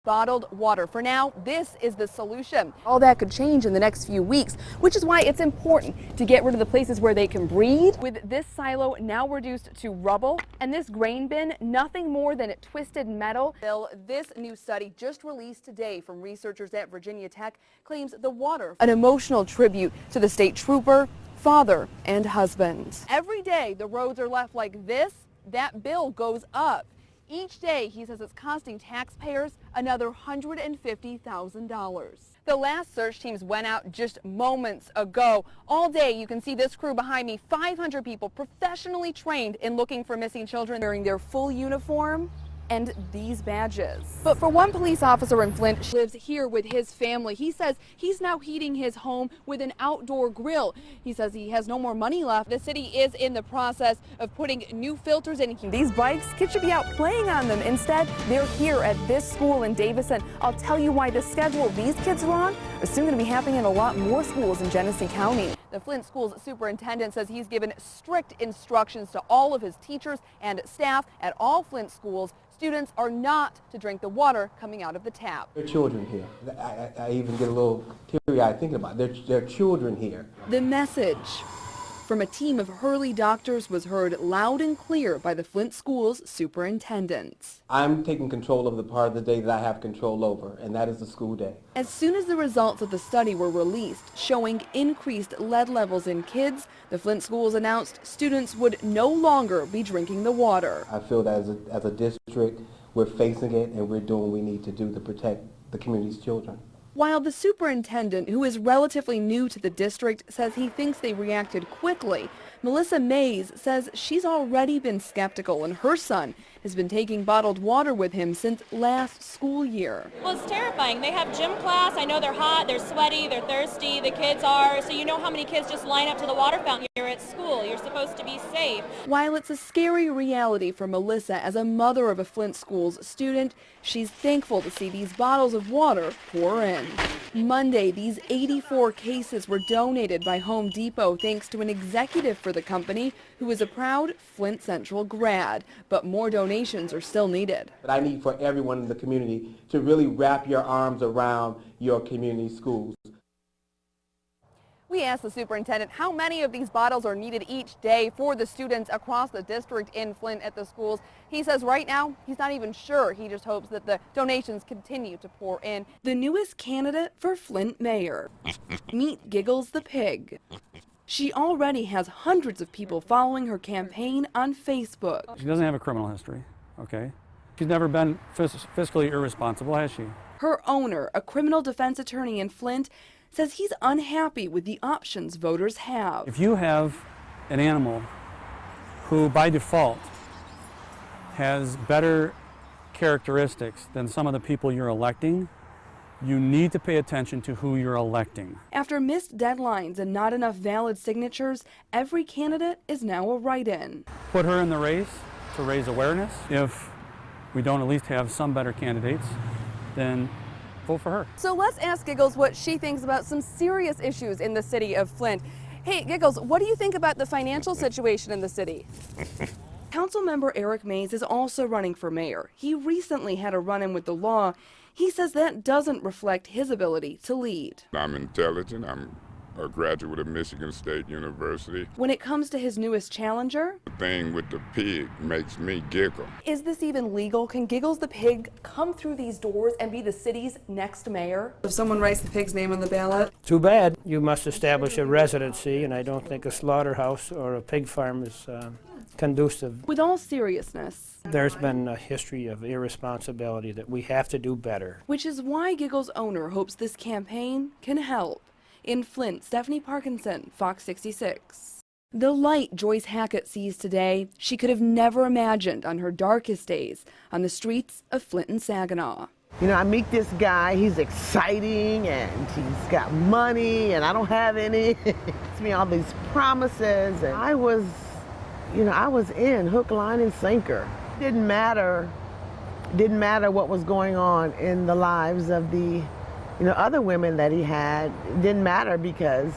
bottled water. For now, this is the solution. All that could change in the next few weeks, which is why it's important to get rid of the places where they can breathe. With this silo now reduced to rubble and this grain bin nothing more than twisted metal. This new study just released today from researchers at Virginia Tech claims the water, an emotional tribute to the state trooper, father, and husband. Every day the roads are left like this, that bill goes up. Each day, he says it's costing taxpayers another $150,000. The last search teams went out just moments ago. All day, you can see this crew behind me, 500 people professionally trained in looking for missing children wearing their full uniform and these badges. But for one police officer in Flint, she lives here with his family. He says he's now heating his home with an outdoor grill. He says he has no more money left. The city is in the process of putting new filters in. These bikes, kids should be out playing on them. Instead, they're here at this school in Davison. I'll tell you why the schedule these kids are on is soon going to be happening in a lot more schools in Genesee County. The Flint Schools superintendent says he's given strict instructions to all of his teachers and staff at all Flint schools. Students are not to drink the water coming out of the tap. There are children here. I even get a little teary-eyed thinking about it. There are children here. The message from a team of Hurley doctors was heard loud and clear by the Flint Schools superintendent. I'm taking control of the part of the day that I have control over, and that is the school day. As soon as the results of the study were released showing increased lead levels in kids, the Flint Schools announced students would no longer be drinking the water. I feel that as a district, we're facing it and we're doing what we need to do to protect the community's children. While the superintendent, who is relatively new to the district, says he thinks they reacted quickly, Melissa Mays says she's already been skeptical and her son has been taking bottled water with him since last school year. Well, it's terrifying. They have gym class. I know they're hot, they're sweaty, they're thirsty, the kids are. So you know how many kids just line up to the water fountain here at school. You're supposed to be safe. While it's a scary reality for Melissa as a mother of a Flint Schools student, she's thankful to see these bottles of water pour in. Monday, these 84 cases were donated by Home Depot thanks to an executive for the company who is a proud Flint Central grad. But more donations are still needed. But I need for everyone in the community to really wrap your arms around your community schools. We asked the superintendent how many of these bottles are needed each day for the students across the district in Flint at the schools. He says right now he's not even sure. He just hopes that the donations continue to pour in. The newest candidate for Flint mayor. Meet Giggles the pig. She already has hundreds of people following her campaign on Facebook. She doesn't have a criminal history, okay? She's never been fiscally irresponsible, has she? Her owner, a criminal defense attorney in Flint, says he's unhappy with the options voters have. If you have an animal who by default has better characteristics than some of the people you're electing, you need to pay attention to who you're electing. After missed deadlines and not enough valid signatures, every candidate is now a write-in. Put her in the race to raise awareness. If we don't at least have some better candidates, then vote for her. So let's ask Giggles what she thinks about some serious issues in the city of Flint. Hey, Giggles, what do you think about the financial situation in the city? Councilmember Eric Mays is also running for mayor. He recently had a run-in with the law. He says that doesn't reflect his ability to lead. I'm intelligent. I'm a graduate of Michigan State University. When it comes to his newest challenger, The thing with the pig makes me giggle. Is this even legal? Can Giggles the pig come through these doors and be the city's next mayor? If someone writes the pig's name on the ballot? Too bad. You must establish a residency, and I don't think a slaughterhouse or a pig farm is conducive. With all seriousness, there's been a history of irresponsibility that we have to do better. Which is why Giggles' owner hopes this campaign can help. In Flint, Stephanie Parkinson, Fox 66. The light Joyce Hackett sees today, she could have never imagined on her darkest days on the streets of Flint and Saginaw. You know, I meet this guy, he's exciting and he's got money and I don't have any. It's me all these promises and I was in hook, line, and sinker. Didn't matter what was going on in the lives of the other women that he had. It didn't matter because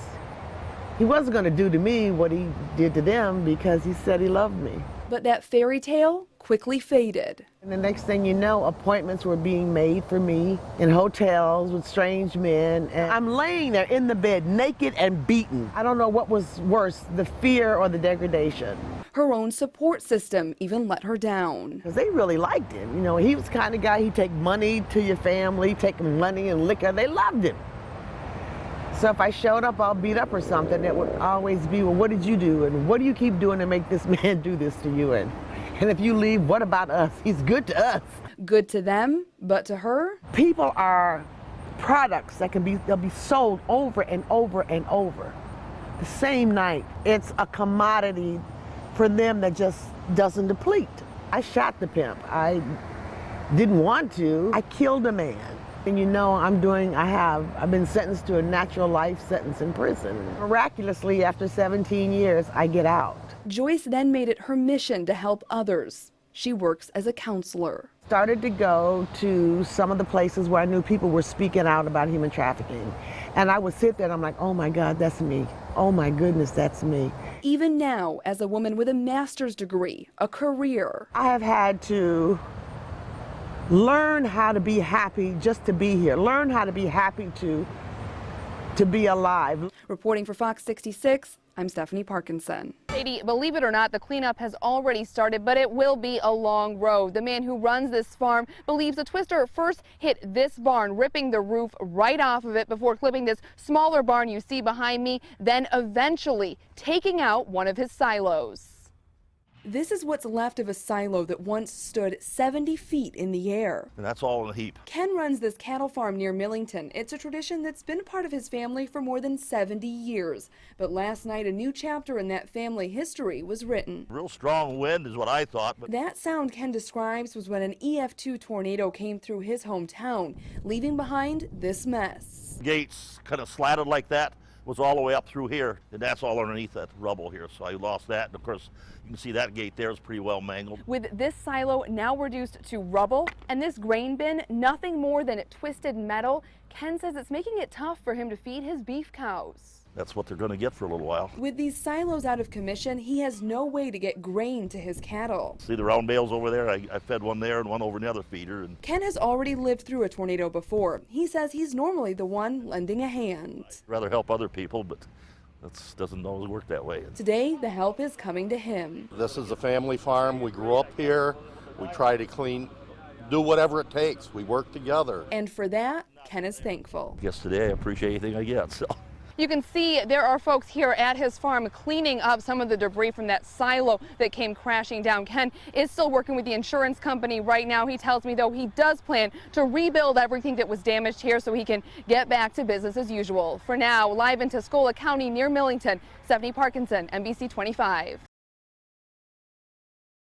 he wasn't going to do to me what he did to them because he said he loved me. But that fairy tale quickly faded. And the next thing you know, appointments were being made for me in hotels with strange men. And I'm laying there in the bed, naked and beaten. I don't know what was worse, the fear or the degradation. Her own support system even let her down. Because they really liked him. You know, he was the kind of guy, he'd take money to your family, take money and liquor. They loved him. So if I showed up all beat up or something, it would always be, well, what did you do? And what do you keep doing to make this man do this to you? And if you leave, what about us? He's good to us. Good to them, but to her? People are products that they'll be sold over and over and over. The same night, it's a commodity for them that just doesn't deplete. I shot the pimp. I didn't want to. I killed a man. And you know, I've been sentenced to a natural life sentence in prison. Miraculously, after 17 years, I get out. Joyce then made it her mission to help others. She works as a counselor. Started to go to some of the places where I knew people were speaking out about human trafficking. And I would sit there and I'm like, oh my God, that's me. Oh my goodness, that's me. Even now, as a woman with a master's degree, a career. I have had to learn how to be happy just to be here. Learn how to be happy to be alive. Reporting for Fox 66, I'm Stephanie Parkinson. Sadie, believe it or not, the cleanup has already started, but it will be a long road. The man who runs this farm believes the twister first hit this barn, ripping the roof right off of it before clipping this smaller barn you see behind me, then eventually taking out one of his silos. This is what's left of a silo that once stood 70 feet in the air. And that's all in a heap. Ken runs this cattle farm near Millington. It's a tradition that's been a part of his family for more than 70 years. But last night, a new chapter in that family history was written. Real strong wind is what I thought. But that sound Ken describes was when an EF2 tornado came through his hometown, leaving behind this mess. Gates kind of slatted like that. Was all the way up through here, and that's all underneath that rubble here. So I lost that, and of course, you can see that gate there is pretty well mangled. With this silo now reduced to rubble, and this grain bin nothing more than twisted metal, Ken says it's making it tough for him to feed his beef cows. That's what they're going to get for a little while. With these silos out of commission, he has no way to get grain to his cattle. See the round bales over there? I fed one there and one over in the other feeder. And Ken has already lived through a tornado before. He says he's normally the one lending a hand. I'd rather help other people, but that doesn't always work that way. Today, the help is coming to him. This is a family farm. We grew up here. We try to do whatever it takes. We work together. And for that, Ken is thankful. I guess today I appreciate anything I get. So. You can see there are folks here at his farm cleaning up some of the debris from that silo that came crashing down. Ken is still working with the insurance company right now. He tells me, though, he does plan to rebuild everything that was damaged here so he can get back to business as usual. For now, live in Tuscola County near Millington, Stephanie Parkinson, NBC25.